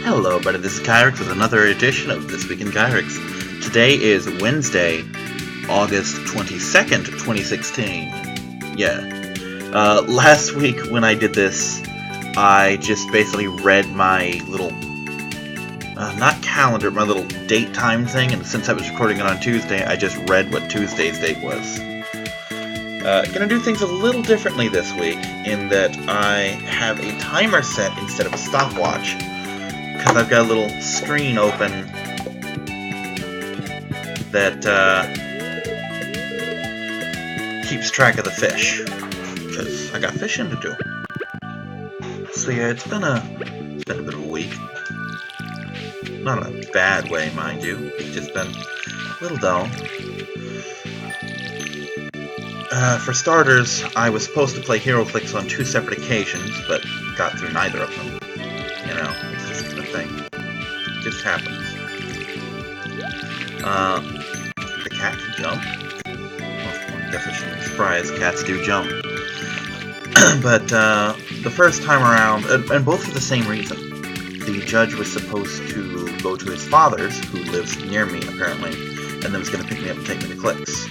Hello, everybody. This is Kyrix with another edition of This Week in Kyrix. Today is Wednesday, August 22nd, 2016. Yeah. Last week when I did this, I just basically read my little, not calendar, my little date time thing, and since I was recording it on Tuesday, I just read what Tuesday's date was. Gonna do things a little differently this week, in that I have a timer set instead of a stopwatch. Because I've got a little screen open that keeps track of the fish. Because I got fishing to do. So yeah, it's been a bit of a week. Not in a bad way, mind you. It's just been a little dull. For starters, I was supposed to play heroclix on 2 separate occasions, but got through neither of them. You know, it's just a thing. It just happens. The cat can jump. Well, I guess I shouldn't be surprised. Cats do jump. But the first time around, and both for the same reason. The judge was supposed to go to his father's, who lives near me apparently, and then was going to pick me up and take me to Clicks.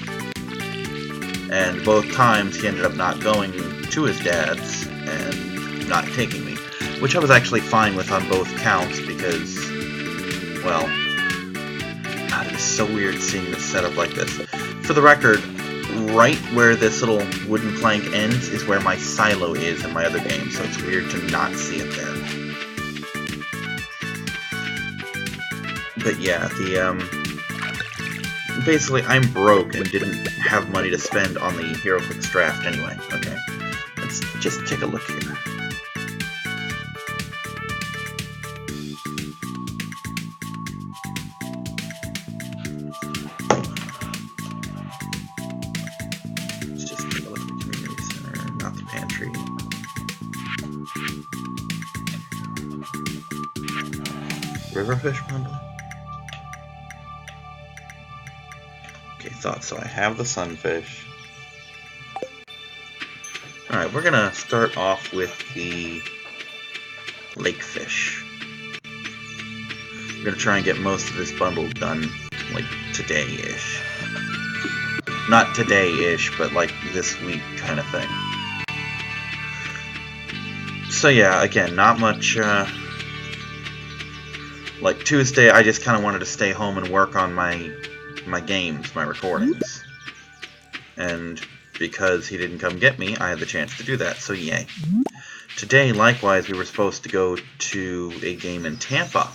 And both times he ended up not going to his dad's and not taking me. Which I was actually fine with on both counts because, well, God, it is so weird seeing this set up like this. For the record, right where this little wooden plank ends is where my silo is in my other game, so it's weird to not see it there. But yeah, basically I'm broke and didn't have money to spend on the heroclix draft anyway. Okay, let's just take a look here. Riverfish bundle? Okay, thought so. I have the sunfish. Alright, we're gonna start off with the lakefish. We're gonna try and get most of this bundle done, like, today-ish. Not today-ish, but like this week kind of thing. So yeah, again, not much, like Tuesday, I just kind of wanted to stay home and work on my games, my recordings. And because he didn't come get me, I had the chance to do that, so yay. Today, likewise, we were supposed to go to a game in Tampa.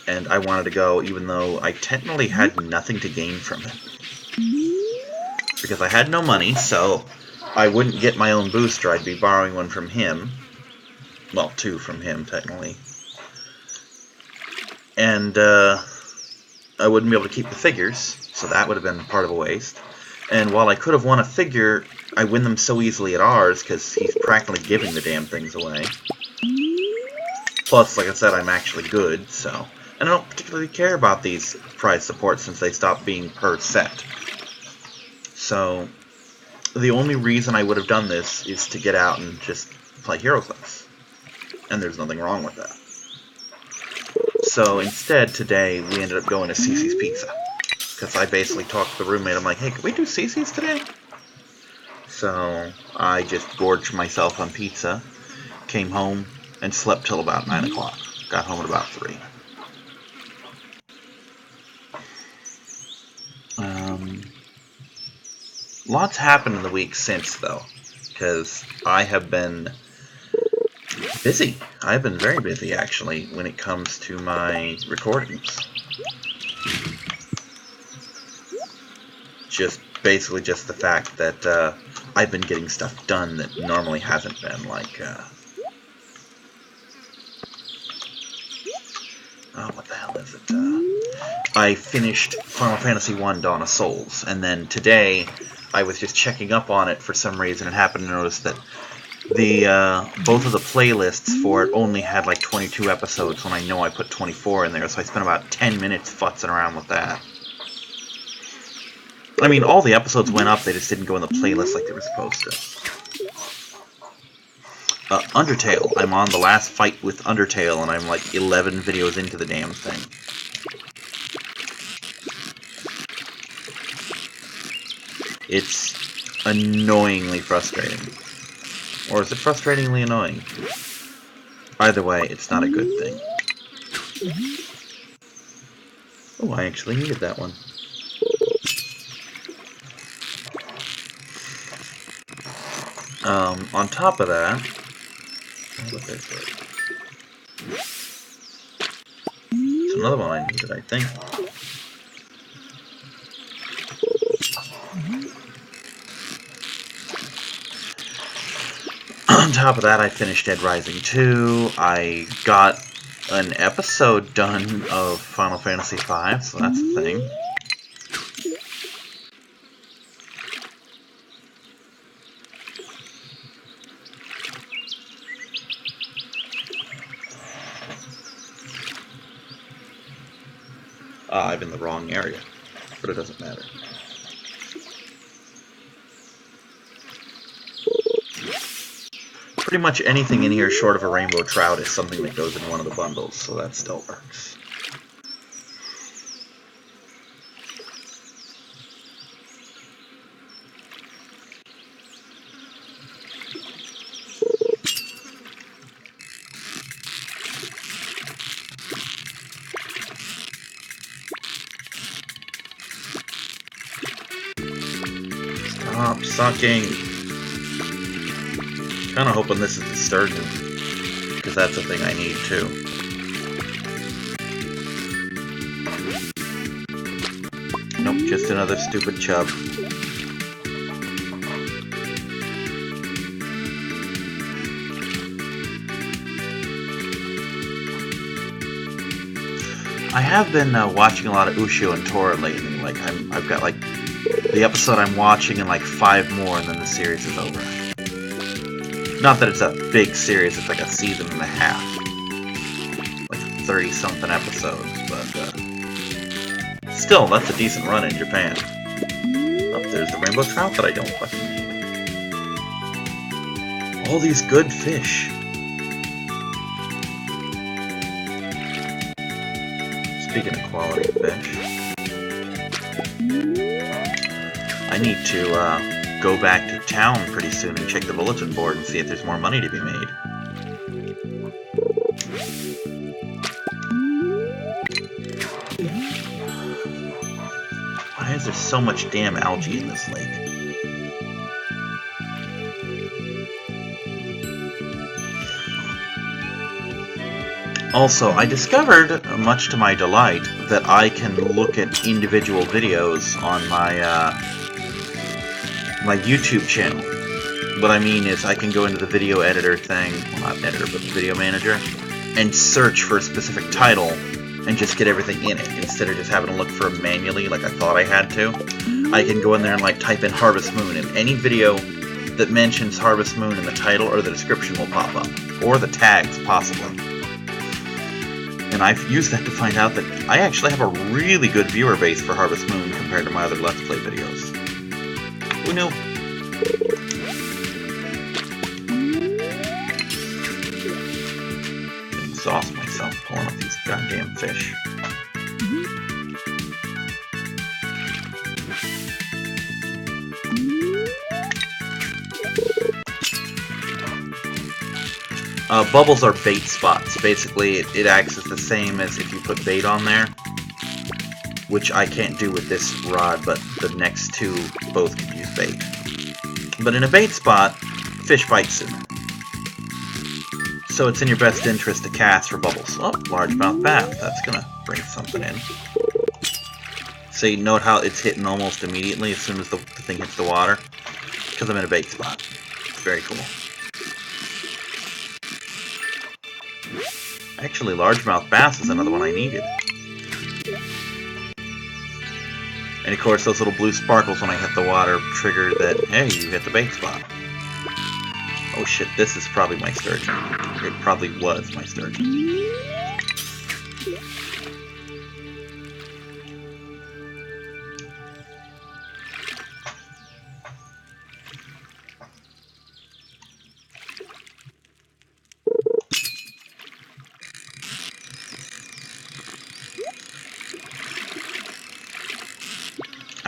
And I wanted to go even though I technically had nothing to gain from it. Because I had no money, so I wouldn't get my own booster, I'd be borrowing one from him. Well, 2 from him, technically. And I wouldn't be able to keep the figures, so that would have been part of a waste. And while I could have won a figure, I win them so easily at ours, because he's practically giving the damn things away. Plus, like I said, I'm actually good, so... And I don't particularly care about these prize supports since they stopped being per set. So, the only reason I would have done this is to get out and just play heroclix. And there's nothing wrong with that. So instead, today, we ended up going to Cece's Pizza. Because I basically talked to the roommate, I'm like, hey, can we do Cece's today? So I just gorged myself on pizza, came home, and slept till about 9 o'clock. Got home at about 3. Lots happened in the week since, though. Because I have been busy. I've been very busy, actually, when it comes to my recordings. Basically just the fact that I've been getting stuff done that normally hasn't been, like, oh, what the hell is it? I finished Final Fantasy I Dawn of Souls, and then today I was just checking up on it for some reason and happened to notice that the both of the playlists for it only had like 22 episodes when I know I put 24 in there, so I spent about 10 minutes futzing around with that. I mean, all the episodes went up, they just didn't go in the playlist like they were supposed to. Undertale. I'm on the last fight with Undertale, and I'm like 11 videos into the damn thing. It's annoyingly frustrating. Or is it frustratingly annoying? Either way, it's not a good thing. Oh, I actually needed that one. On top of that... There's another one I needed, I think. On top of that, I finished Dead Rising 2. I got an episode done of Final Fantasy V, so that's a thing. I'm in the wrong area, but it doesn't matter. Pretty much anything in here short of a rainbow trout is something that goes in one of the bundles, so that still works. Stop sucking! Kinda hoping this is the sturgeon, because that's a thing I need too. Nope, just another stupid chub. I have been watching a lot of Ushio and Tora lately. Like I've got like the episode I'm watching and like 5 more, and then the series is over. Not that it's a big series; it's like a season and a half, like 30-something episodes. But still, that's a decent run in Japan. Oh, there's the rainbow trout that I don't fucking need. All these good fish. Speaking of quality fish, I need to go back to town pretty soon and check the bulletin board and see if there's more money to be made. Why is there so much damn algae in this lake? Also, I discovered, much to my delight, that I can look at individual videos on my my YouTube channel. What I mean is I can go into the video editor thing, well, not editor, but the video manager, and search for a specific title and just get everything in it, instead of just having to look for it manually like I thought I had to. I can go in there and like type in Harvest Moon, and any video that mentions Harvest Moon in the title or the description will pop up, or the tags, possibly. And I've used that to find out that I actually have a really good viewer base for Harvest Moon compared to my other Let's Play videos. Who knew? I exhaust myself pulling up these goddamn fish. Bubbles are bait spots. Basically, it acts as the same as if you put bait on there, which I can't do with this rod, but the next two both can use bait. But in a bait spot, fish bite sooner. So it's in your best interest to cast for bubbles. Oh, largemouth bass. That's gonna bring something in. So you note how it's hitting almost immediately as soon as the thing hits the water? Because I'm in a bait spot. It's very cool. Actually, largemouth bass is another one I needed. And of course, those little blue sparkles when I hit the water trigger that, hey, you hit the bait spot. Oh shit, this is probably my sturgeon. It probably was my sturgeon.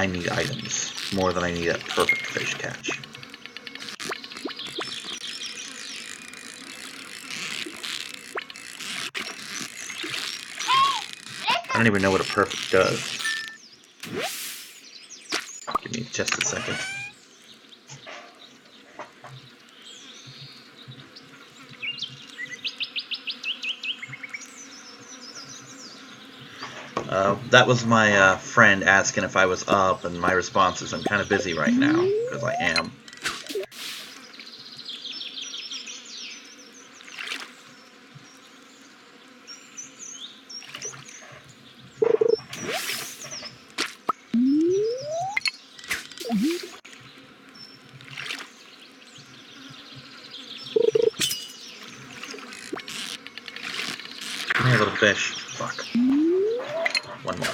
I need items more than I need a perfect fish catch. I don't even know what a perfect does. Give me just a second. That was my friend asking if I was up, and my response is I'm kind of busy right now, because I am. Come here, little fish. Fuck. One more.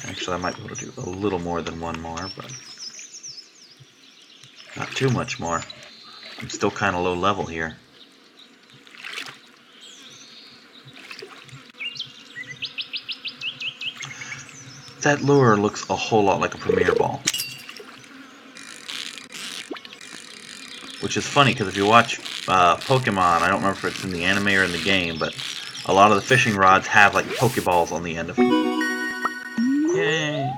Actually, I might be able to do a little more than one more, but not too much more. I'm still kind of low level here. That lure looks a whole lot like a Premier Ball. Which is funny, because if you watch Pokemon, I don't remember if it's in the anime or in the game, but a lot of the fishing rods have like Pokeballs on the end of them. Yay!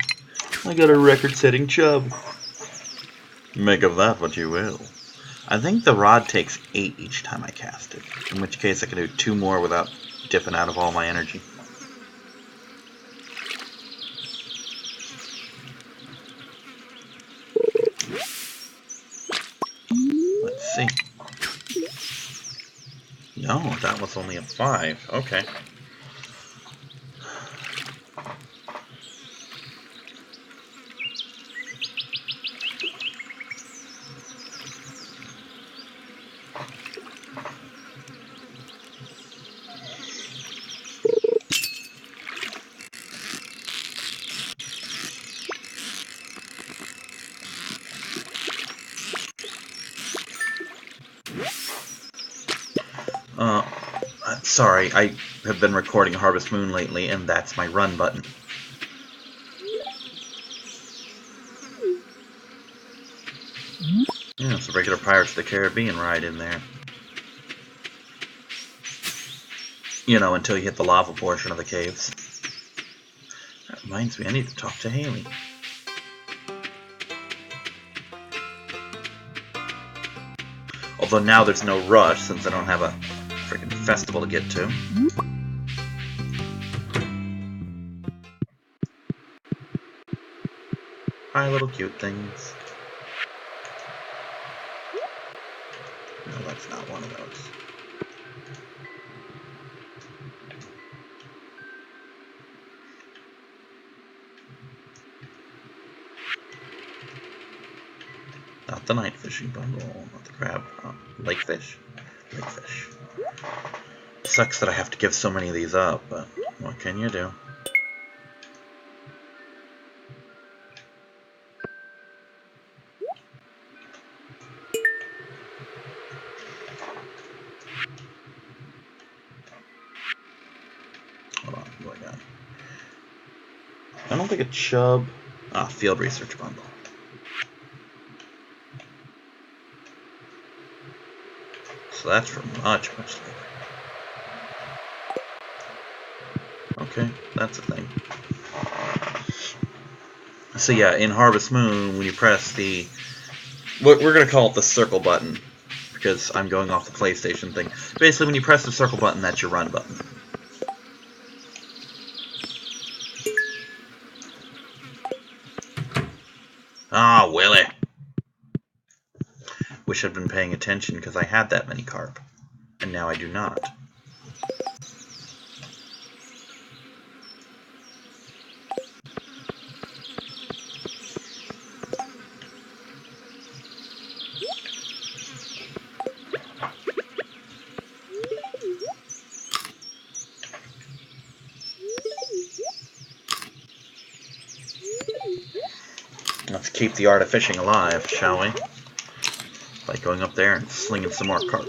I got a record-setting chub. Make of that what you will. I think the rod takes 8 each time I cast it, in which case I can do 2 more without dipping out of all my energy. Let's see. No, that was only a 5. Okay. Sorry, I have been recording Harvest Moon lately, and that's my run button. Yeah, it's a regular Pirates of the Caribbean ride in there. You know, until you hit the lava portion of the caves. That reminds me, I need to talk to Haley. Although now there's no rush, since I don't have a freaking festival to get to. Hi, little cute things. No, that's not one of those. Not the night fishing bundle, not the crab. Lake fish. Lake fish. Sucks that I have to give so many of these up, but what can you do? Hold on, what do I got? I don't think a chub. Field research bundle. So that's for much later. Okay, that's a thing. So yeah, in Harvest Moon, when you press the... we're going to call it the circle button, because I'm going off the PlayStation thing. Basically, when you press the circle button, that's your run button. Ah, Willie! Wish I'd been paying attention, because I had that many carp. And now I do not. Let's keep the art of fishing alive, shall we? By going up there and slinging some more carp.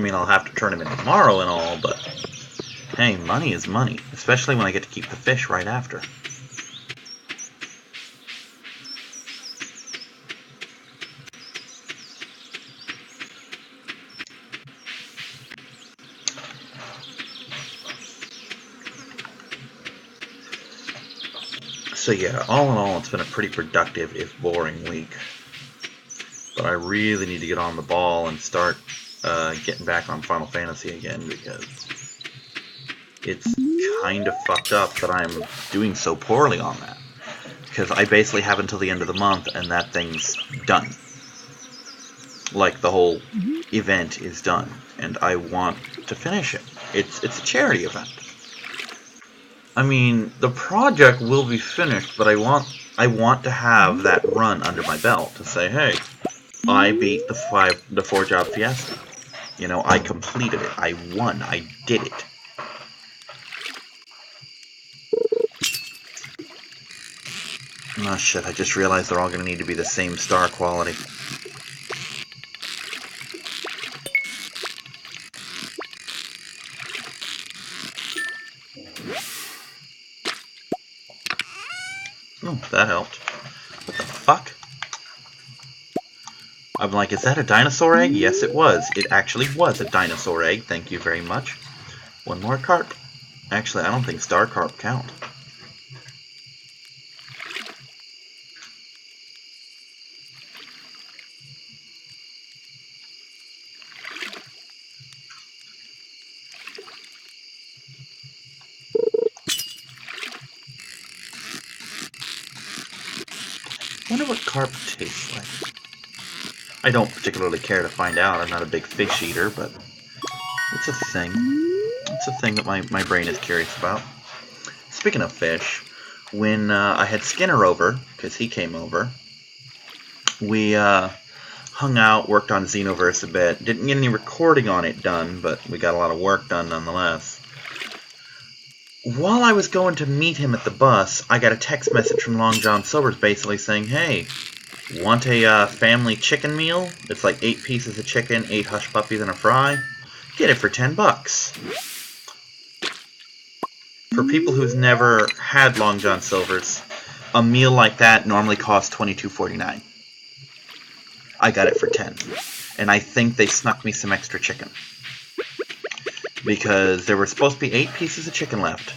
mean, I'll have to turn them in tomorrow and all, but hey, money is money, especially when I get to keep the fish right after. So yeah, all in all, it's been a pretty productive, if boring, week. But I really need to get on the ball and start getting back on Final Fantasy again, because it's kind of fucked up that I'm doing so poorly on that. Because I basically have until the end of the month, and that thing's done. Like, the whole event is done, and I want to finish it. It's a charity event. I mean, the project will be finished, but I want to have that run under my belt to say, hey, I beat the 4-job fiesta. You know, I completed it. I won. I did it. Oh shit, I just realized they're all going to need to be the same star quality. Oh, that helped. What the fuck? I'm like, is that a dinosaur egg? Yes, it was. It actually was a dinosaur egg. Thank you very much. One more carp. Actually, I don't think star carp count. I wonder what carp tastes like. I don't particularly care to find out. I'm not a big fish eater, but it's a thing. It's a thing that my brain is curious about. Speaking of fish, when I had Skinner over, because he came over, we hung out, worked on Xenoverse a bit. Didn't get any recording on it done, but we got a lot of work done nonetheless. While I was going to meet him at the bus, I got a text message from Long John Silver's basically saying, hey, want a family chicken meal? It's like 8 pieces of chicken, 8 hush puppies, and a fry. Get it for $10. For people who's never had Long John Silver's, a meal like that normally costs $22.49. I got it for 10, and I think they snuck me some extra chicken because there were supposed to be 8 pieces of chicken left.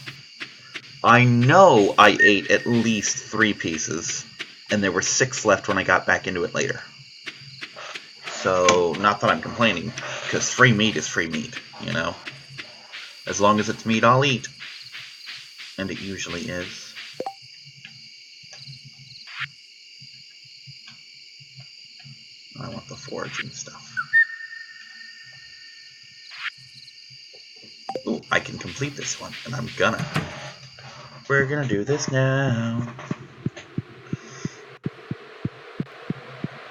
I know I ate at least 3 pieces, and there were 6 left when I got back into it later. So, not that I'm complaining, because free meat is free meat, you know? As long as it's meat, I'll eat. And it usually is. I want the foraging stuff. Ooh, I can complete this one, and I'm gonna. We're gonna do this now.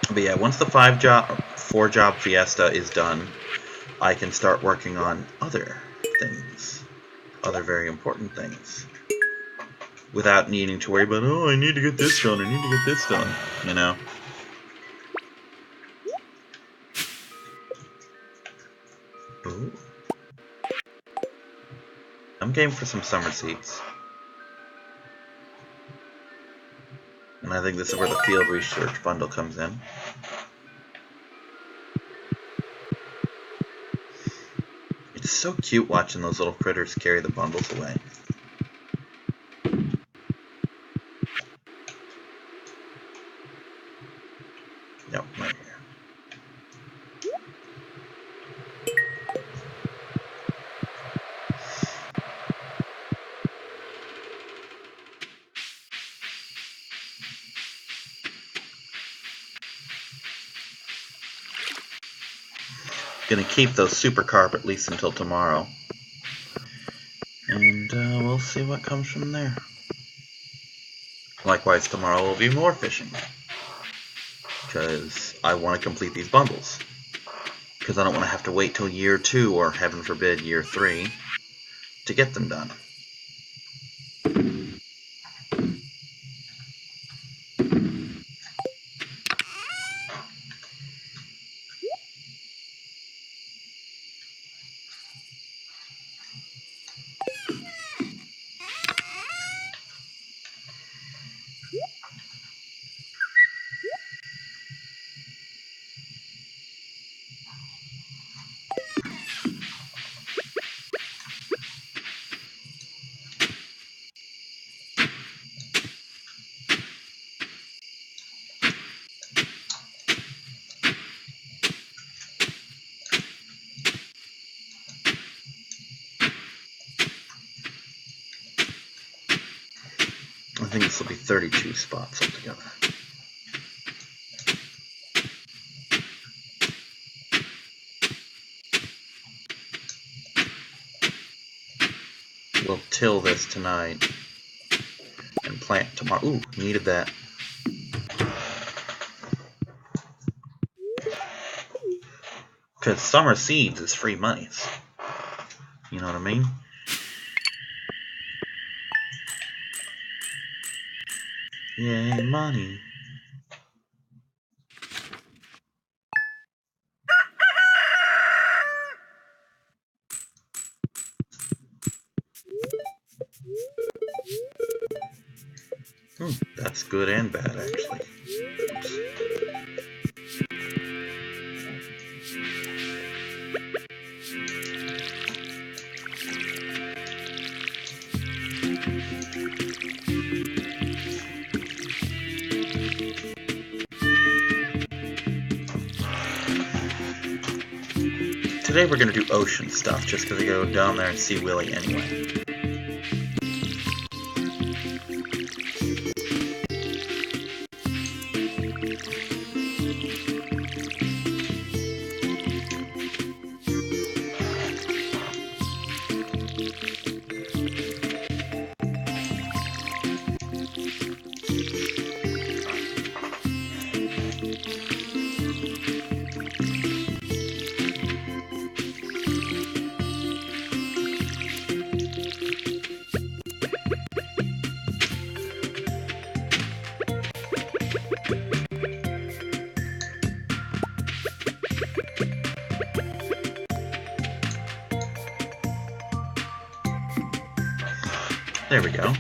But yeah, once the 4-job fiesta is done, I can start working on other things. Other very important things. Without needing to worry about, oh, I need to get this done, I need to get this done, you know? Ooh. I'm game for some summer seeds. And I think this is where the field research bundle comes in. It's so cute watching those little critters carry the bundles away. Yep, right here. Gonna keep those super carp at least until tomorrow. And we'll see what comes from there. Likewise, tomorrow will be more fishing. Because I want to complete these bundles. Because I don't want to have to wait till year 2, or heaven forbid, year 3, to get them done. think this will be 32 spots altogether. We'll till this tonight and plant tomorrow. Ooh, needed that. Because summer seeds is free monies. You know what I mean? Yay, money. That's good and bad, actually. Oops. Today we're going to do ocean stuff, just because I go down there and see Willy anyway. There we go.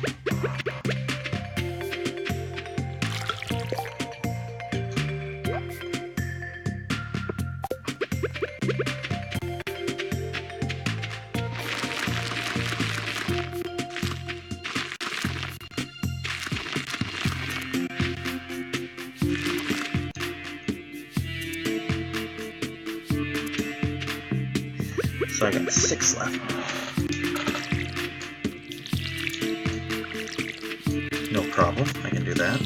So I got 6 left. No problem, I can do that.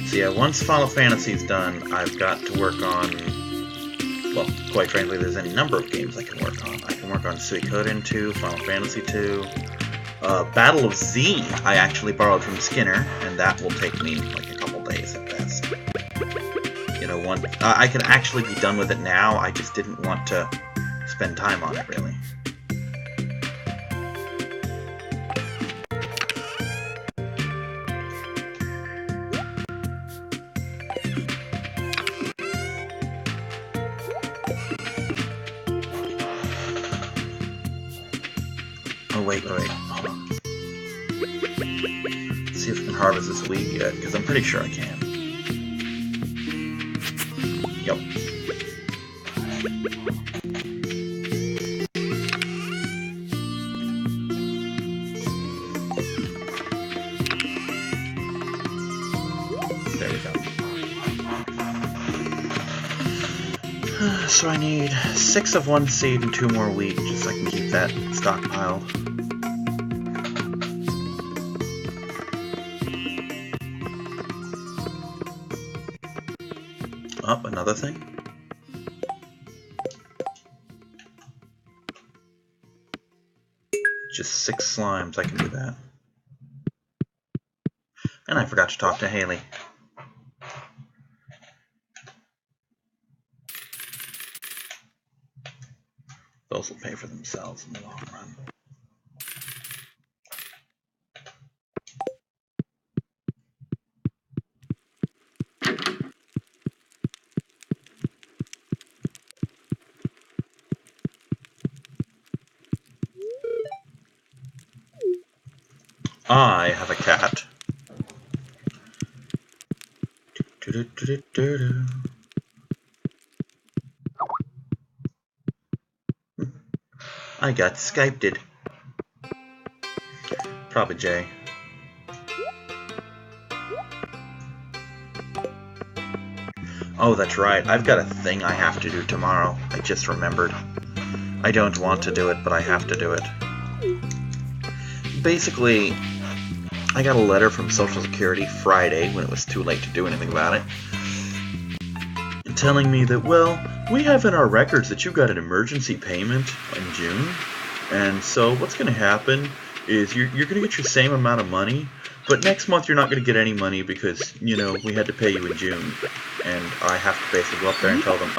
So yeah, once Final Fantasy's done, I've got to work on, well, quite frankly, there's any number of games I can work on. I can work on Suikoden 2, Final Fantasy 2, Battle of Z I actually borrowed from Skinner, and that will take me like a couple days at best. You know, I could actually be done with it now, I just didn't want to spend time on it, really. Oh, wait. Hold on. Let's see if I can harvest this weed yet, because I'm pretty sure I can. Yep. There we go. So I need 6 of one seed and 2 more wheat, just so I can keep that stockpiled. Up, another thing. Just 6 slimes, I can do that. And I forgot to talk to Haley. Those will pay for themselves in the long run. I have a cat. I got Skyped. Probably Jay. Oh, that's right. I've got a thing I have to do tomorrow. I just remembered. I don't want to do it, but I have to do it. Basically, I got a letter from Social Security Friday, when it was too late to do anything about it, telling me that, well, we have in our records that you got an emergency payment in June, and so what's going to happen is you're going to get your same amount of money, but next month you're not going to get any money because, you know, we had to pay you in June. And I have to basically go up there and tell them,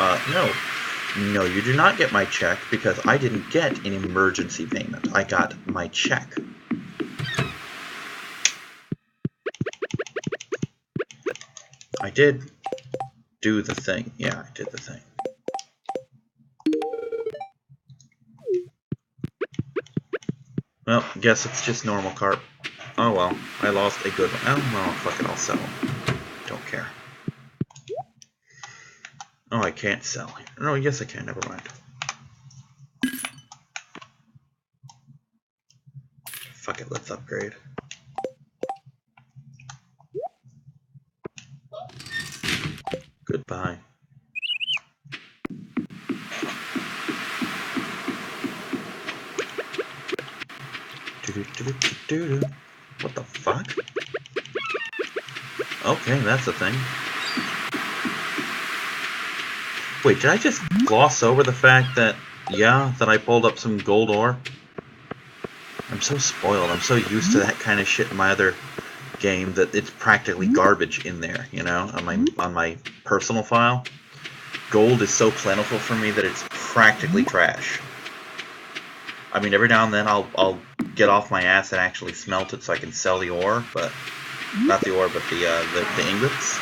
no, you do not get my check because I didn't get an emergency payment. I got my check. I did do the thing. Yeah, I did the thing. Well, guess it's just normal carp. Oh well, I lost a good one. Oh well, fuck it, I'll sell them. Don't care. Oh, I can't sell. No, yes I can, never mind. Fuck it, let's upgrade. Goodbye. What the fuck? Okay, that's a thing. Wait, did I just gloss over the fact that, yeah, that I pulled up some gold ore? I'm so spoiled. I'm so used to that kind of shit in my other game that it's practically garbage in there, you know, on my personal file. Gold is so plentiful for me that it's practically trash. I mean, every now and then I'll get off my ass and actually smelt it so I can sell the ore, but not the ore, but the ingots.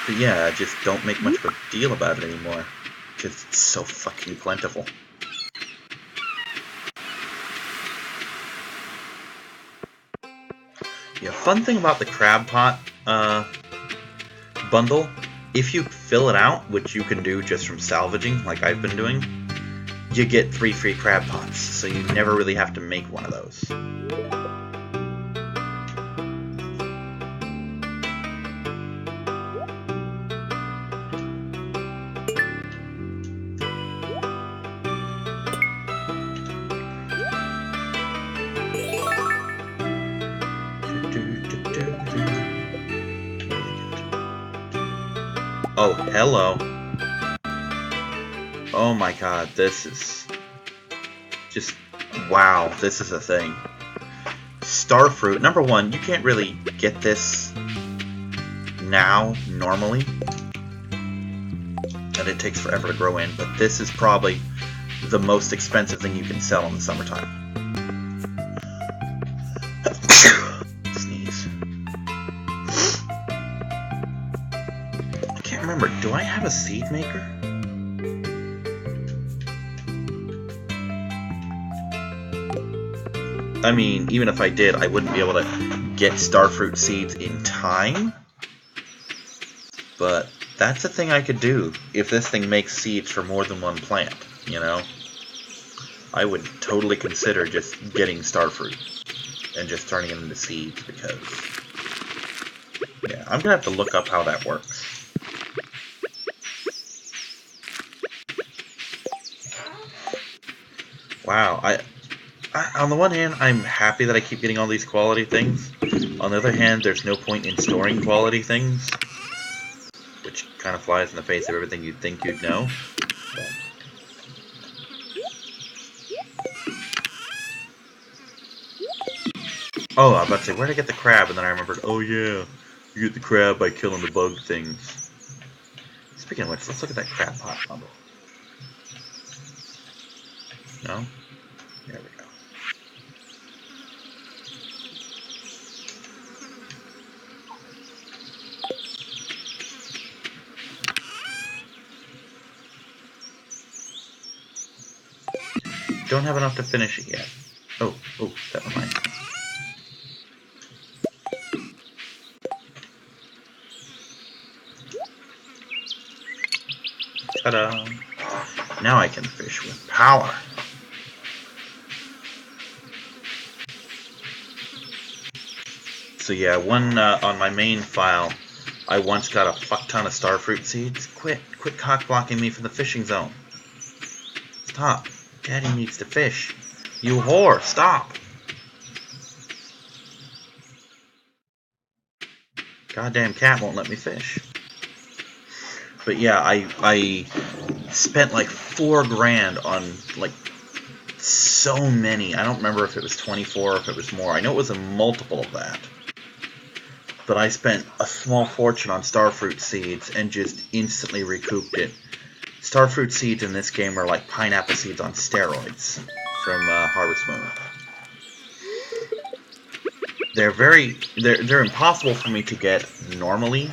But yeah, I just don't make much of a deal about it anymore because it's so fucking plentiful. Yeah, fun thing about the crab pot bundle, if you fill it out, which you can do just from salvaging, like I've been doing, you get 3 free crab pots, so you never really have to make one of those. Oh, hello. Oh my god, this is just, wow, this is a thing. Starfruit, number one, you can't really get this now, normally. And it takes forever to grow in, but this is probably the most expensive thing you can sell in the summertime. Sneeze. I can't remember, do I have a seed maker? I mean, even if I did, I wouldn't be able to get starfruit seeds in time. But that's a thing I could do if this thing makes seeds for more than one plant, you know? I would totally consider just getting starfruit and just turning it into seeds because, yeah, I'm gonna have to look up how that works. Wow, on the one hand, I'm happy that I keep getting all these quality things. On the other hand, there's no point in storing quality things, which kind of flies in the face of everything you'd think you'd know. But oh, I was about to say, where'd I get the crab? And then I remembered, oh yeah, you get the crab by killing the bug things. Speaking of which, let's look at that crab pot bundle. No? There we go. Don't have enough to finish it yet. Oh, never mind. Ta-da! Now I can fish with power. So yeah, on my main file, I once got a fuck ton of starfruit seeds. Quit cock blocking me from the fishing zone. Stop. Daddy needs to fish. You whore, stop. Goddamn cat won't let me fish. But yeah, I spent like $4,000 on like so many. I don't remember if it was 24 or if it was more. I know it was a multiple of that. But I spent a small fortune on starfruit seeds and just instantly recouped it. Starfruit seeds in this game are like pineapple seeds on steroids from Harvest Moon. They're impossible for me to get normally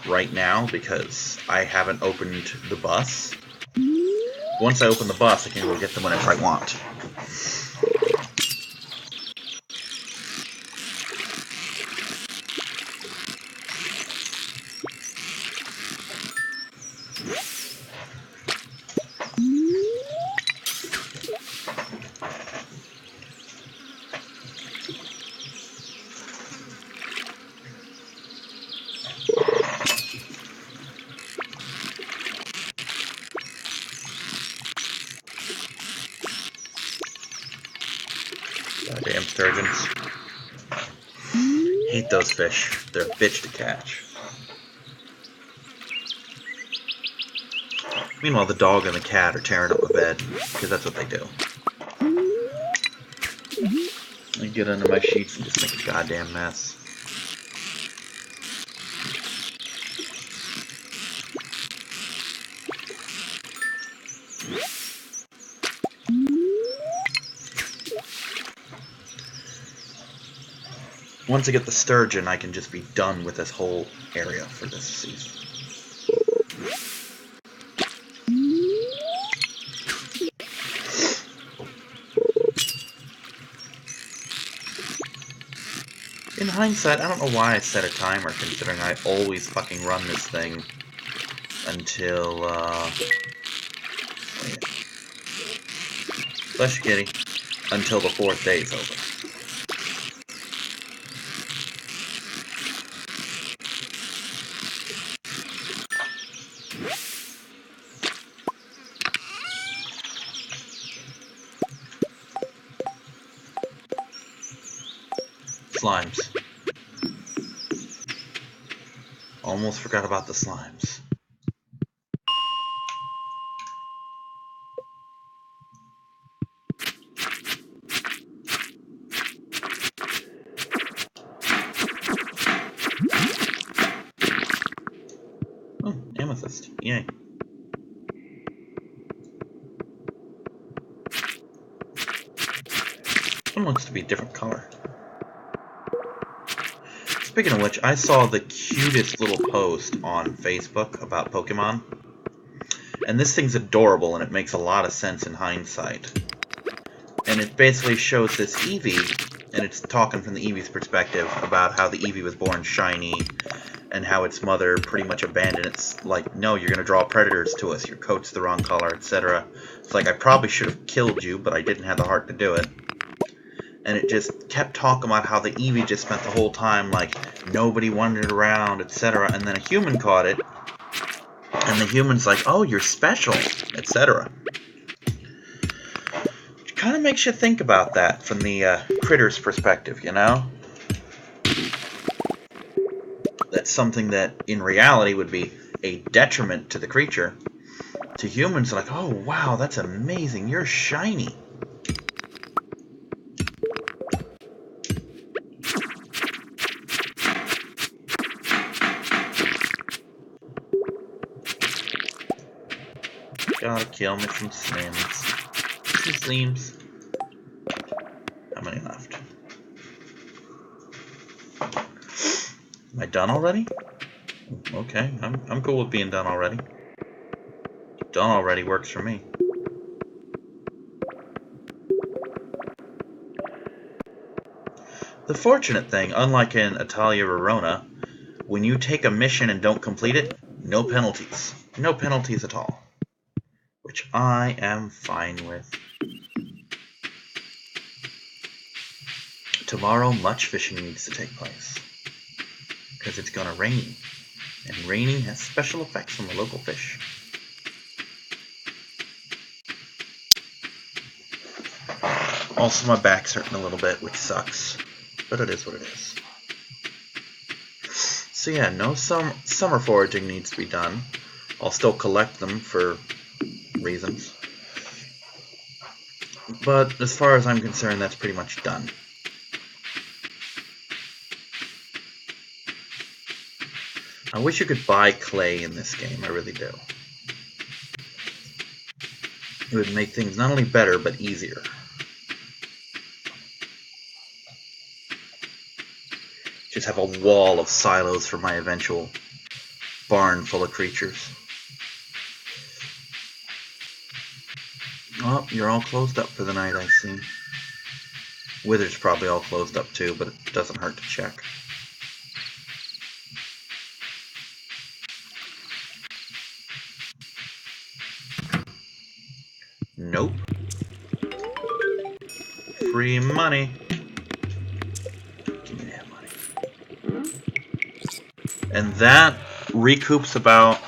right now because I haven't opened the bus. Once I open the bus, I can go get them whenever I want. Goddamn sturgeons. Hate those fish. They're a bitch to catch. Meanwhile, the dog and the cat are tearing up my bed, because that's what they do. I get under my sheets and just make a goddamn mess. Once I get the sturgeon, I can just be done with this whole area for this season. In hindsight, I don't know why I set a timer, considering I always fucking run this thing until, bless you, kitty. Until the 4th day is over. Slimes. Almost forgot about the slimes. Oh, amethyst. Yay. One looks to be a different color. Speaking of which, I saw the cutest little post on Facebook about Pokemon. And this thing's adorable, and it makes a lot of sense in hindsight. And it basically shows this Eevee, and it's talking from the Eevee's perspective about how the Eevee was born shiny, and how its mother pretty much abandoned it. Like, no, you're going to draw predators to us, your coat's the wrong color, etc. It's like, I probably should have killed you, but I didn't have the heart to do it. And it just kept talking about how the Eevee just spent the whole time, like, nobody wandered around, etc. And then a human caught it, and the human's like, oh, you're special, etc. Which kind of makes you think about that from the critter's perspective, you know? That's something that, in reality, would be a detriment to the creature. To humans, like, oh, wow, that's amazing, you're shiny. Gotta kill me some slims. Some slims. How many left? Am I done already? Okay, I'm cool with being done already. Done already works for me. The fortunate thing, unlike in Italia Verona, when you take a mission and don't complete it, no penalties. No penalties at all. Which I am fine with. Tomorrow, much fishing needs to take place. Because it's gonna rain. And raining has special effects on the local fish. Also, my back's hurting a little bit, which sucks. But it is what it is. So yeah, no summer foraging needs to be done. I'll still collect them for reasons. But as far as I'm concerned, that's pretty much done. I wish you could buy clay in this game, I really do. It would make things not only better, but easier. Just have a wall of silos for my eventual barn full of creatures. Oh, you're all closed up for the night, I see. Wither's probably all closed up too, but it doesn't hurt to check. Nope. Free money. Give me that money. And that recoups about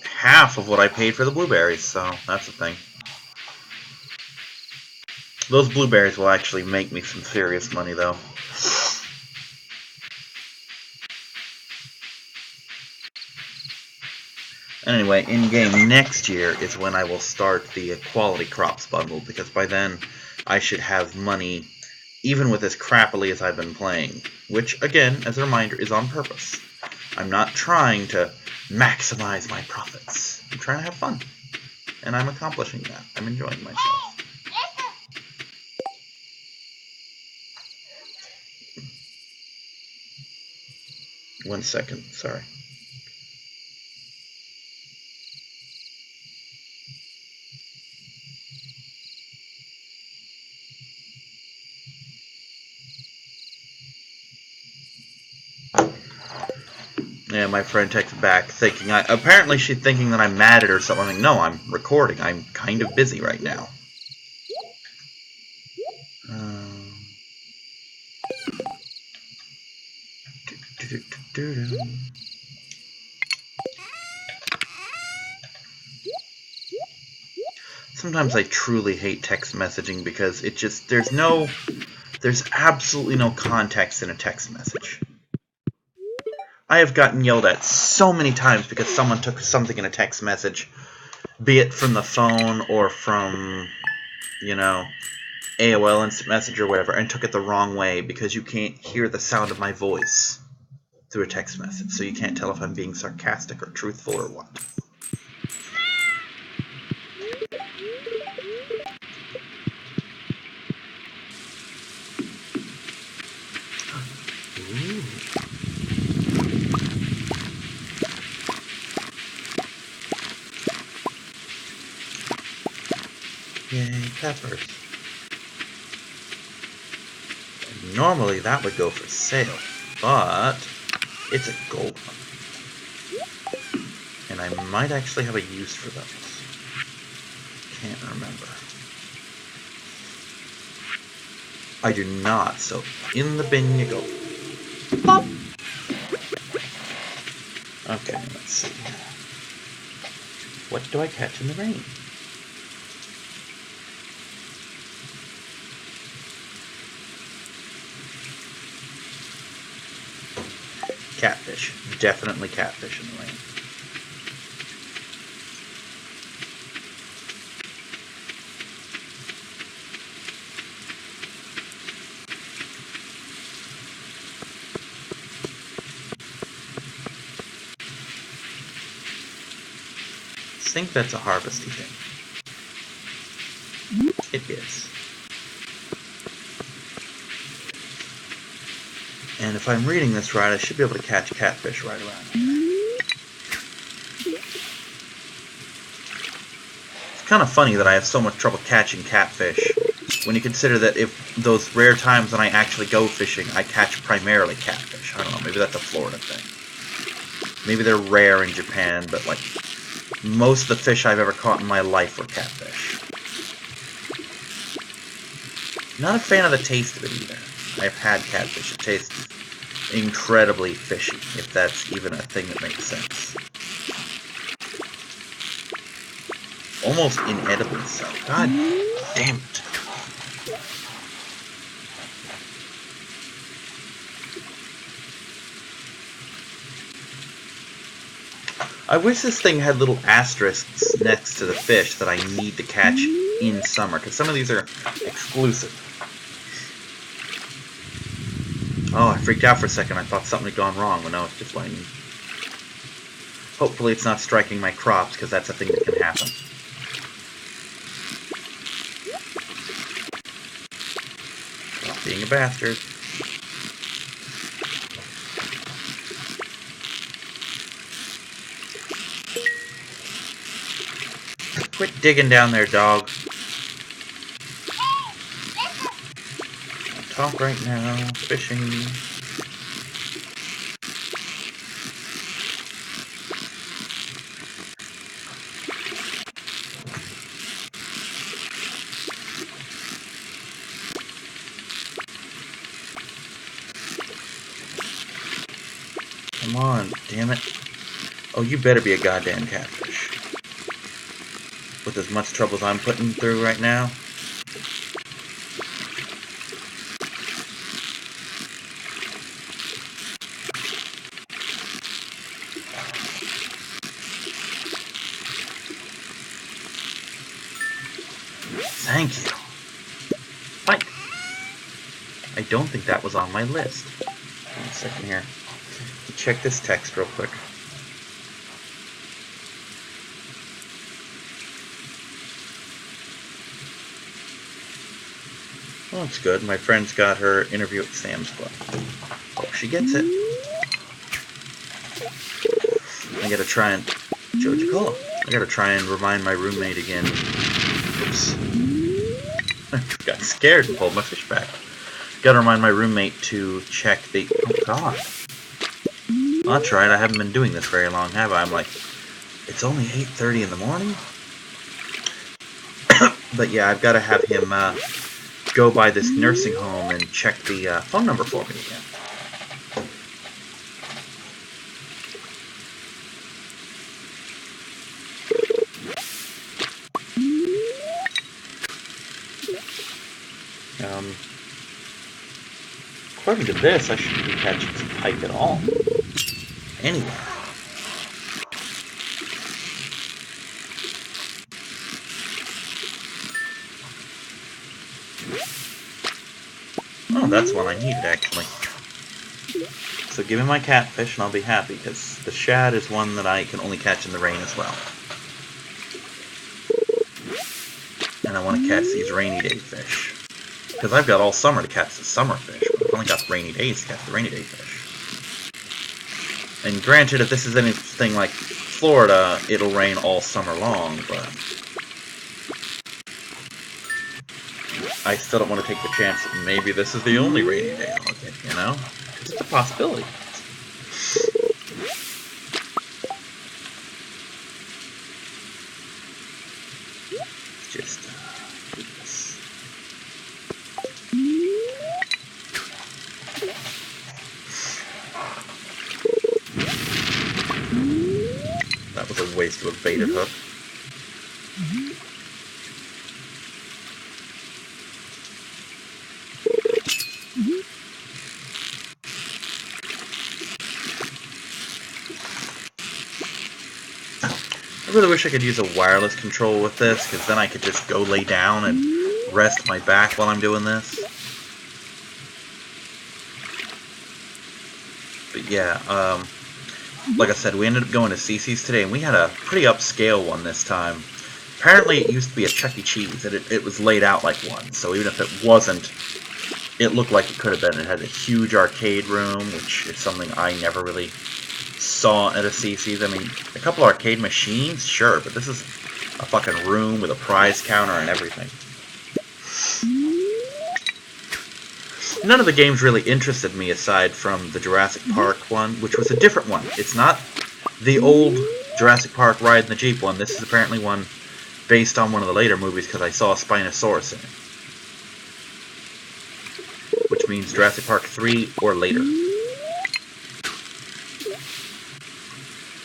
half of what I paid for the blueberries, so that's the thing. Those blueberries will actually make me some serious money, though. Anyway, in-game next year is when I will start the quality crops bundle, because by then I should have money, even with as crappily as I've been playing. Which, again, as a reminder, is on purpose. I'm not trying to maximize my profits. I'm trying to have fun. And I'm accomplishing that. I'm enjoying myself. 1 second, sorry. Yeah, my friend texted back thinking apparently she's thinking that I'm mad at her or something. I'm like, no, I'm recording. I'm kind of busy right now. Sometimes I truly hate text messaging because it just, there's absolutely no context in a text message. I have gotten yelled at so many times because someone took something in a text message, be it from the phone or from, you know, AOL Instant Messenger or whatever, and took it the wrong way because you can't hear the sound of my voice through a text message, so you can't tell if I'm being sarcastic or truthful or what. Ooh. Yay, peppers. Normally that would go for sale, but it's a gold one. And I might actually have a use for those. Can't remember. I do not, so in the bin you go. Pop! Okay, let's see. What do I catch in the rain? Catfish. Definitely catfish in the rain. I think that's a harvesty thing. It is. And if I'm reading this right, I should be able to catch catfish right around here. It's kind of funny that I have so much trouble catching catfish, when you consider that if those rare times when I actually go fishing, I catch primarily catfish. I don't know, maybe that's a Florida thing. Maybe they're rare in Japan, but like, most of the fish I've ever caught in my life were catfish. Not a fan of the taste of it either. I've had catfish. It tastes incredibly fishy, if that's even a thing that makes sense. Almost inedibly so. God damn it. I wish this thing had little asterisks next to the fish that I need to catch in summer, because some of these are exclusive. Oh, I freaked out for a second. I thought something had gone wrong, but no, it's just lightning. Hopefully it's not striking my crops, because that's a thing that can happen. Stop being a bastard. Quit digging down there, dog. I'll talk right now. Fishing. Come on, damn it. Oh, you better be a goddamn catfish. With as much trouble as I'm putting through right now. Thank you. Fight! I don't think that was on my list. One second here. Check this text real quick. Well, that's good. My friend's got her interview at Sam's Club. Hope she gets it. I gotta try and... Joji Cola. I gotta try and remind my roommate again. Oops. I got scared and pulled my fish back. Gotta remind my roommate to check the... Oh, God. Well, that's right. I haven't been doing this very long, have I? I'm like, it's only 8:30 in the morning? But yeah, I've got to have him go by this nursing home and check the phone number for me again. According to this, I shouldn't be catching some pike at all. Anyway. Oh, that's one I needed, actually. So give me my catfish and I'll be happy, because the shad is one that I can only catch in the rain as well. And I want to catch these rainy day fish. Because I've got all summer to catch the summer fish, but I've only got rainy days to catch the rainy day fish. And granted, if this is anything like Florida, it'll rain all summer long, but... I still don't want to take the chance that maybe this is the only rainy day I'll get, you know? It's a possibility. Just do this. That was a waste of a baited hook. I really wish I could use a wireless control with this, because then I could just go lay down and rest my back while I'm doing this. But yeah, like I said, we ended up going to CC's today, and we had a pretty upscale one this time. Apparently it used to be a Chuck E. Cheese, and it was laid out like one, so even if it wasn't, it looked like it could have been. It had a huge arcade room, which is something I never really saw at a CC's. I mean, a couple arcade machines, sure, but this is a fucking room with a prize counter and everything. None of the games really interested me aside from the Jurassic Park one, which was a different one. It's not the old Jurassic Park Ride in the Jeep one. This is apparently one based on one of the later movies because I saw a Spinosaurus in it. Which which means Jurassic Park 3 or later.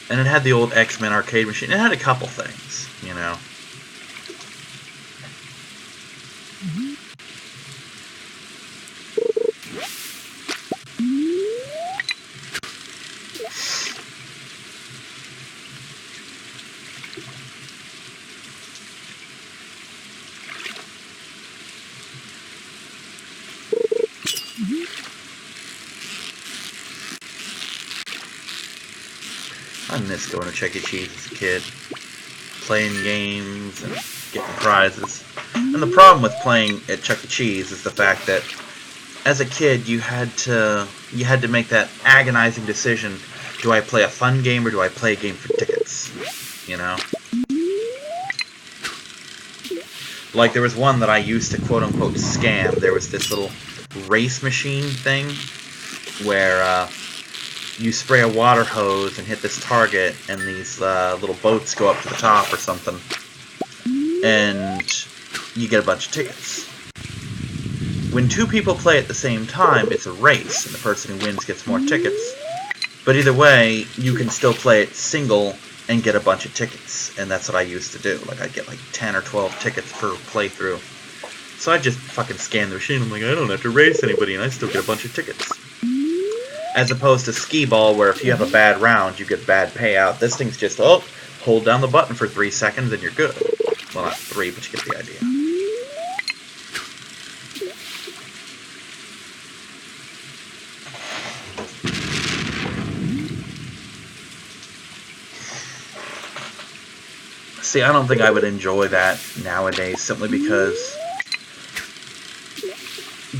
And it had the old X-Men arcade machine. It had a couple things, you know. I miss going to Chuck E. Cheese as a kid, playing games and getting prizes. And the problem with playing at Chuck E. Cheese is the fact that, as a kid, you had to make that agonizing decision: do I play a fun game or do I play a game for tickets? You know. Like, there was one that I used to quote-unquote scam. There was this little race machine thing where you spray a water hose and hit this target, and these little boats go up to the top or something, and you get a bunch of tickets. When two people play at the same time, it's a race, and the person who wins gets more tickets. But either way, you can still play it single and get a bunch of tickets, and that's what I used to do. Like, I'd get like 10 or 12 tickets per playthrough. So I just fucking scan the machine. I'm like, I don't have to race anybody, and I still get a bunch of tickets. As opposed to skee-ball, where if you have a bad round, you get bad payout. This thing's just, oh, hold down the button for 3 seconds and you're good. Well, not 3, but you get the idea. See, I don't think I would enjoy that nowadays, simply because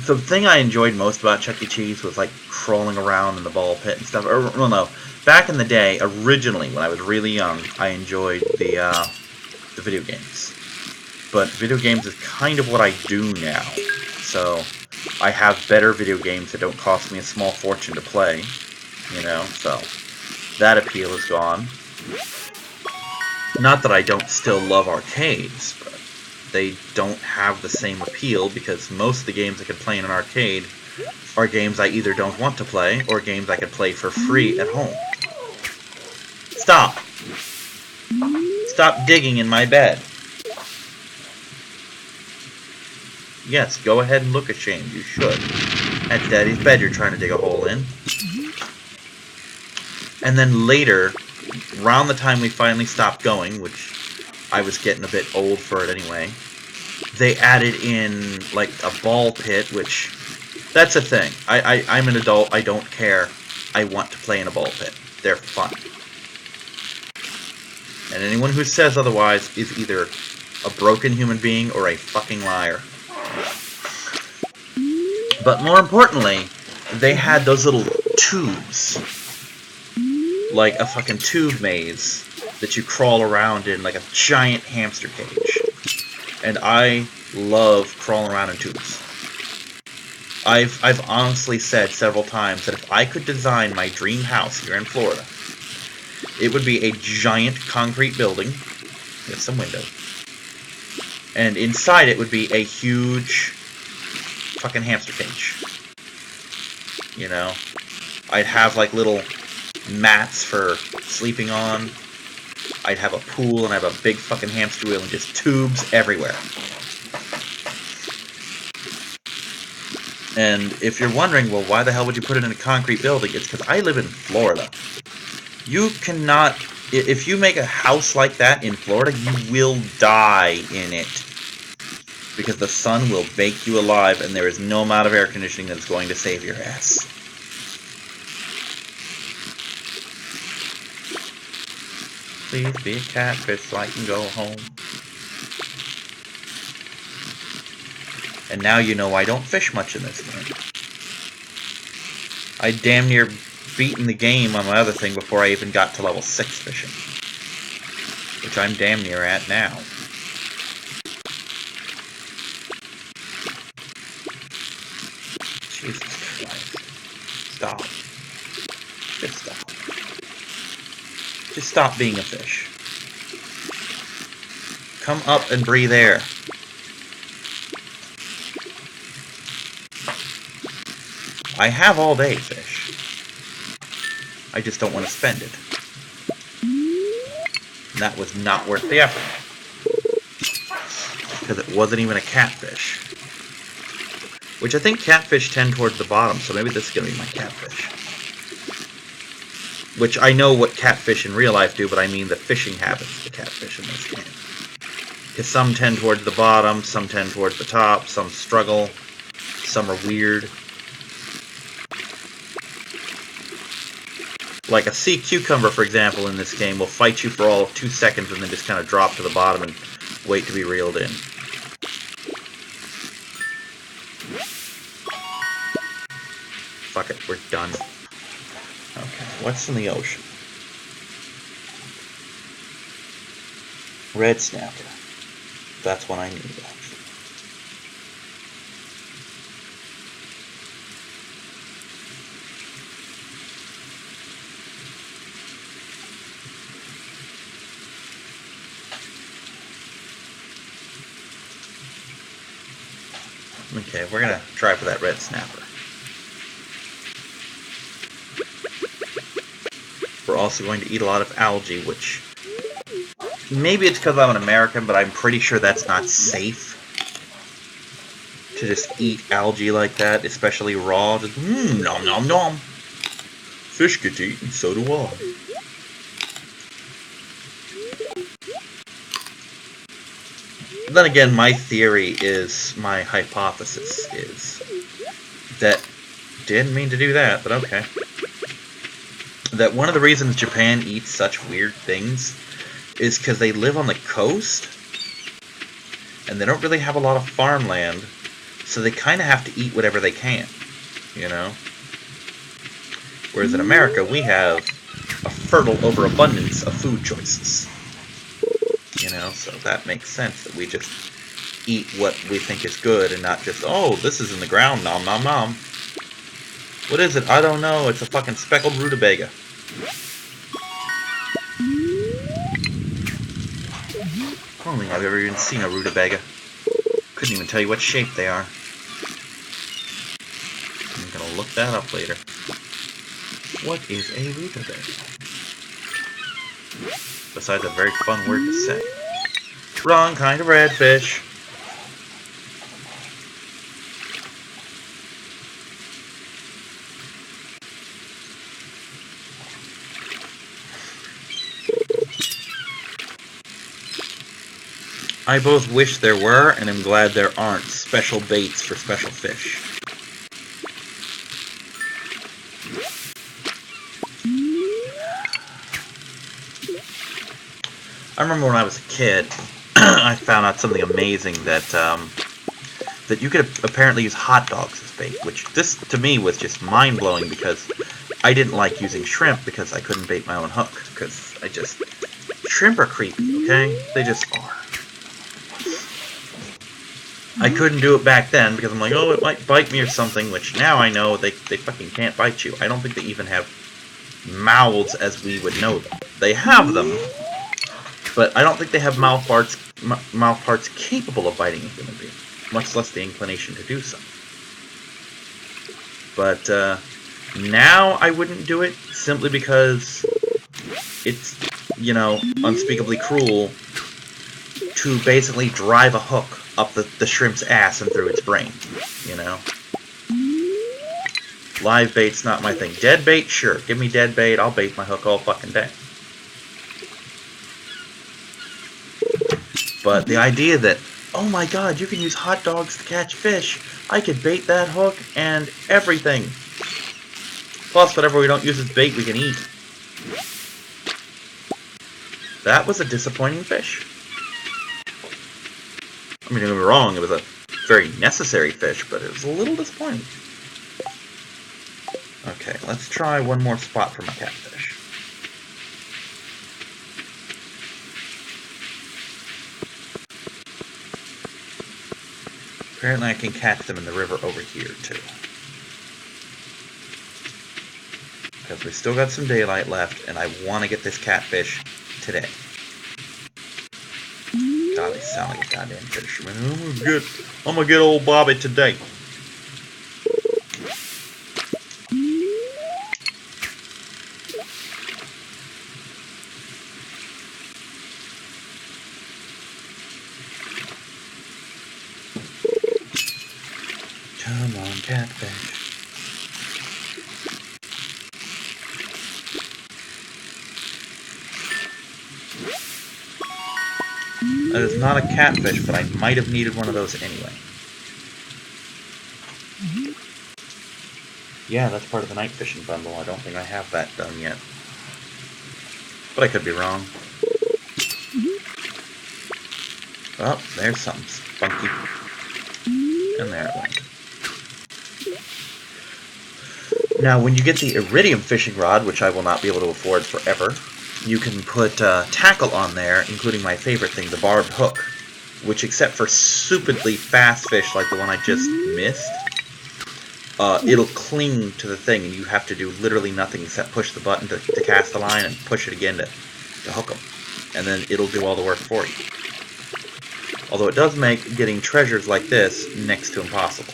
the thing I enjoyed most about Chuck E. Cheese was, like, crawling around in the ball pit and stuff. Or, well, no. Back in the day, originally, when I was really young, I enjoyed the video games. But video games is kind of what I do now. So, I have better video games that don't cost me a small fortune to play. You know, so that appeal is gone. Not that I don't still love arcades, but they don't have the same appeal, because most of the games I can play in an arcade are games I either don't want to play or games I can play for free at home. Stop! Stop digging in my bed. Yes, go ahead and look ashamed. You should. That's Daddy's bed you're trying to dig a hole in. And then later, around the time we finally stopped going, which I was getting a bit old for it anyway, they added in, like, a ball pit, which, that's a thing. I'm an adult, I don't care. I want to play in a ball pit. They're fun. And anyone who says otherwise is either a broken human being or a fucking liar. But more importantly, they had those little tubes. Like a fucking tube maze that you crawl around in, like a giant hamster cage. And I love crawling around in tubes. I've honestly said several times that if I could design my dream house here in Florida, it would be a giant concrete building with some windows. And inside it would be a huge fucking hamster cage. You know? I'd have like little mats for sleeping on. I'd have a pool and I'd have a big fucking hamster wheel and just tubes everywhere. And if you're wondering, well, why the hell would you put it in a concrete building? It's because I live in Florida. You cannot... If you make a house like that in Florida, you will die in it. Because the sun will bake you alive, and there is no amount of air conditioning that's going to save your ass. Please be a catfish so I can go home. And now you know I don't fish much in this game. I damn near beaten the game on my other thing before I even got to level 6 fishing. Which I'm damn near at now. Jesus Christ. Stop. Just stop. Just stop being a fish. Come up and breathe air. I have all day fish. I just don't want to spend it. And that was not worth the effort. Because it wasn't even a catfish. Which I think catfish tend towards the bottom, so maybe this is going to be my catfish. Which I know what catfish in real life do, but I mean the fishing habits of the catfish in this game. Because some tend towards the bottom, some tend towards the top, some struggle, some are weird. Like a sea cucumber, for example, in this game will fight you for all of 2 seconds and then just kind of drop to the bottom and wait to be reeled in. Fuck it, we're done. Okay, what's in the ocean? Red snapper. That's what I need, actually. Okay, we're gonna try for that red snapper. We're also going to eat a lot of algae, which maybe it's because I'm an American, but I'm pretty sure that's not safe to just eat algae like that, especially raw. Just nom nom nom. Fish get eaten, so do I. Then again, my theory is, my hypothesis is, that, didn't mean to do that, but okay, that one of the reasons Japan eats such weird things is because they live on the coast, and they don't really have a lot of farmland, so they kind of have to eat whatever they can, you know? Whereas in America, we have a fertile overabundance of food choices. You know, so that makes sense that we just eat what we think is good and not just, oh, this is in the ground, nom nom nom. What is it? I don't know. It's a fucking speckled rutabaga. I don't think I've ever even seen a rutabaga. Couldn't even tell you what shape they are. I'm gonna look that up later. What is a rutabaga? Besides a very fun word to say. Wrong kind of redfish. I both wish there were, and am glad there aren't, special baits for special fish. I remember when I was a kid, I found out something amazing that that you could apparently use hot dogs as bait, which this to me was just mind-blowing because I didn't like using shrimp because I couldn't bait my own hook, because shrimp are creepy, okay? They just are. I couldn't do it back then because I'm like, oh, it might bite me or something, which now I know they fucking can't bite you. I don't think they even have mouths as we would know them. They have them, but I don't think they have mouth parts capable of biting a human being, much less the inclination to do so. But now I wouldn't do it simply because it's, you know, unspeakably cruel to basically drive a hook up the shrimp's ass and through its brain, you know? Live bait's not my thing. Dead bait, sure. Give me dead bait, I'll bait my hook all fucking day. But the idea that, oh my god, you can use hot dogs to catch fish. I could bait that hook and everything. Plus, whatever we don't use as bait, we can eat. That was a disappointing fish. I mean, don't get me wrong, it was a very necessary fish, but it was a little disappointing. Okay, let's try one more spot for my catfish. Apparently I can catch them in the river over here, too. Because we still got some daylight left, and I want to get this catfish today. God, they sound like a goddamn fisherman. I'm gonna get old Bobby today. Come on, catfish. That is not a catfish, but I might have needed one of those anyway. Yeah, that's part of the night fishing bundle. I don't think I have that done yet. But I could be wrong. Oh, there's something spunky. And there it went. Now, when you get the iridium fishing rod, which I will not be able to afford forever, you can put tackle on there, including my favorite thing, the barbed hook, which, except for stupidly fast fish like the one I just missed, it'll cling to the thing, and you have to do literally nothing except push the button to cast the line and push it again to hook them. And then it'll do all the work for you. Although it does make getting treasures like this next to impossible.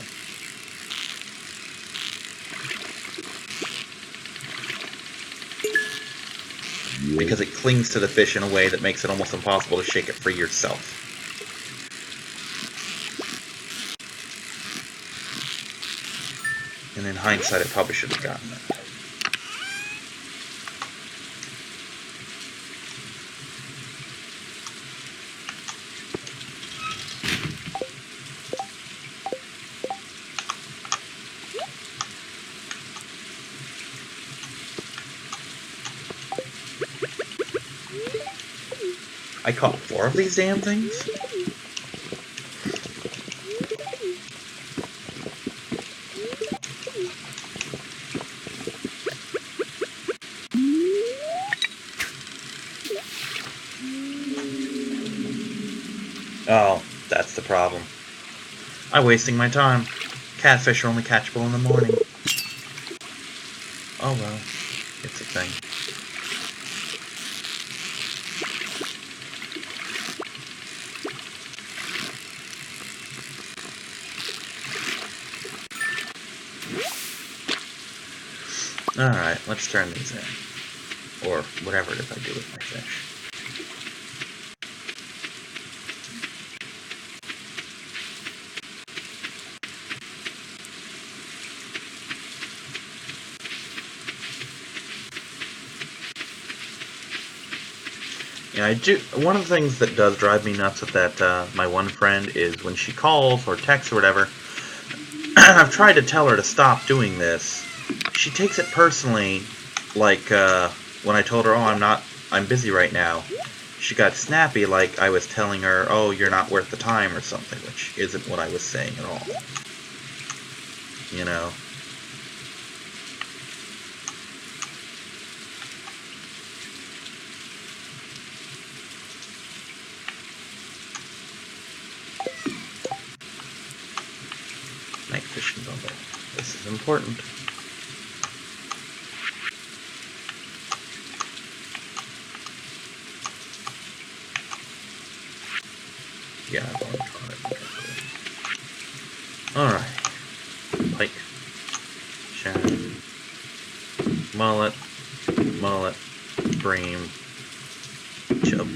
Because it clings to the fish in a way that makes it almost impossible to shake it free yourself. And in hindsight, I probably should have gotten it. I caught 4 of these damn things? Oh, that's the problem. I'm wasting my time. Catfish are only catchable in the morning. Oh well, it's a thing. Alright, let's turn these in. Or whatever it is I do with my fish. Yeah, I do. One of the things that does drive me nuts with that, my one friend, is when she calls or texts or whatever, I've tried to tell her to stop doing this. She takes it personally, like, when I told her, oh, I'm busy right now. She got snappy, like I was telling her, oh, you're not worth the time or something, which isn't what I was saying at all. You know? Night fishing bundle. This is important. Yeah, I've already caught it. Alright. Pike. Shad. Mullet. Mullet. Bream. Chub.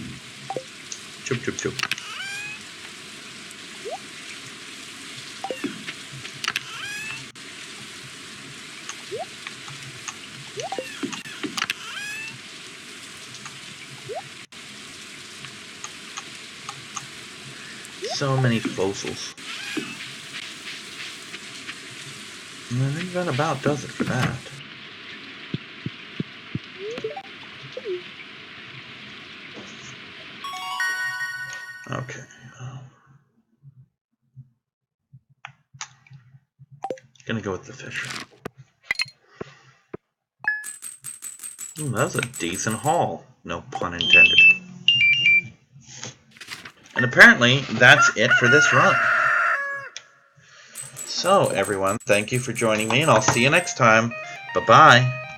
Chub, chub, chub. So many fossils. And I think that about does it for that. Okay. Gonna go with the fish. Ooh, that was a decent haul. No pun intended. And apparently, that's it for this run. So, everyone, thank you for joining me, and I'll see you next time. Bye-bye.